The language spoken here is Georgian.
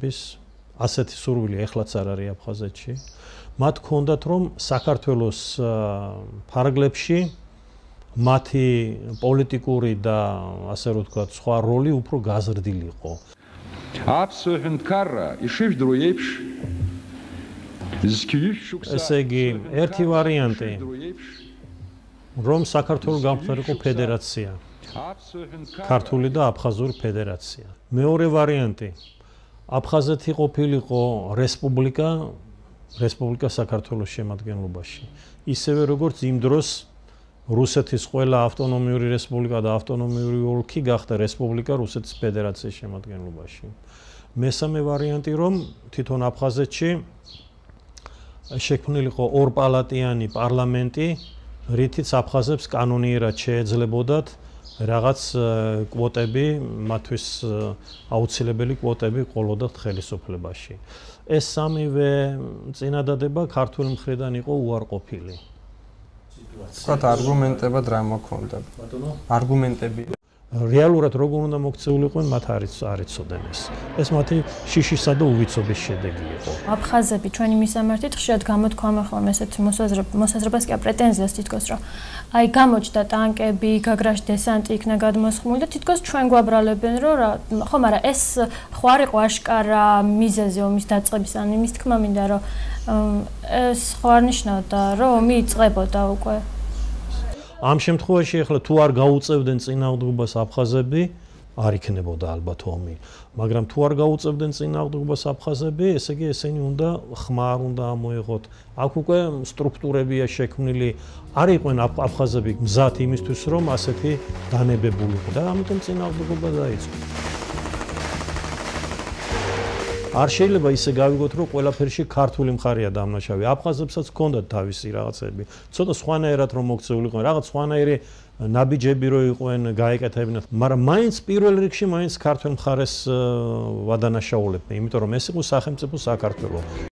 გაერთიანების ასეთი სურვილი ეხლაც არ არის აფხაზეთში. მათ ჰქონდათ რომ საქართველოს ფარგლებში მათი პოლიტიკური და ასე რომ ვთქვათ სხვა როლი უფრო გაზრდილიყო. ესე იგი, ერთი ვარიანტი რომ საქართველოს გამხდარიყო ფედერაცია. ქართული და აფხაზური ფედერაცია. მეორე ვარიანტი აფხაზეთი ყოფილიყო რესპუბლიკა საქართველოს შემადგენლობაში. ისევე როგორც იმ დროს რუსეთის ყველა ავტონომიური რესპუბლიკა და ავტონომიური ოლქი გახდა რესპუბლიკა რუსეთის ფედერაციის შემადგენლობაში. მესამე ვარიანტი რომ თვითონ აფხაზეთში შექმნილიყო ორპალატიანი პარლამენტი, რითიც აფხაზებს კანონიერად შეეძლებოდათ რაღაც კვოტები, მათთვის აუცილებელი კვოტები ყოლოდათ ხელისუფლებაში. ეს სამივე წინადადება ქართული მხრიდან იყო უარყოფილი. ვთქვათ, არგუმენტებად რა მოქონდა? არგუმენტები რეალურად როგორ უნდა მოქცეულიყვნენ, მათ არ იცოდნენ ეს. ეს მათი შიშისა და უვიცობის შედეგი იყო. აფხაზები ჩვენი მისამართით ხშირად გამოთქვამენ ხოლმე ესეთ მოსაზრებას კი პრეტენზიას თითქოს რომ აი გამოჩნდა ტანკები, გაგრაში დესანტი იქნა გადმოსხმული და თითქოს ჩვენ გვაბრალებენ რომ ხო, მაგრამ ეს ხო არ იყო აშკარა მიზეზი ომის დაწყების, ან იმის თქმა მინდა რომ ეს ხო არ ნიშნავდა რომ ომი იწყებოდა უკვე. ამ შემთხვევაში ახლა თუ არ გაუწევდნენ წინააღმდეგობას აფხაზები, არ იქნებოდა ალბათ ომი. მაგრამ თუ არ გაუწევდნენ წინააღმდეგობას აფხაზები, ესე იგი ესენი უნდა ხმარ უნდა ამოეღოთ. აქ უკვე სტრუქტურებია შექმნილი, არ იყვნენ აფხაზები მზად იმისთვის, რომ ასეთი დანებებულიყო და ამიტომ წინააღმდეგობა დაიწყო. არ შეიძლება ისე გავიგოთ, რომ ყველაფერში ქართული მხარეა დამნაშავე. აფხაზებსაც ჰქონდათ თავისი რაღაცები. ცოტა სხვანაირად რომ მოქცეულიყვნენ, რაღაც სხვანაირი ნაბიჯები რო იყვნენ, გაეკეთებინათ, მაგრამ მაინც პირველ რიგში მაინც ქართულ მხარეს ვადანაშაულებდნენ, იმიტომ რომ ეს იყო სახელმწიფო საქართველო.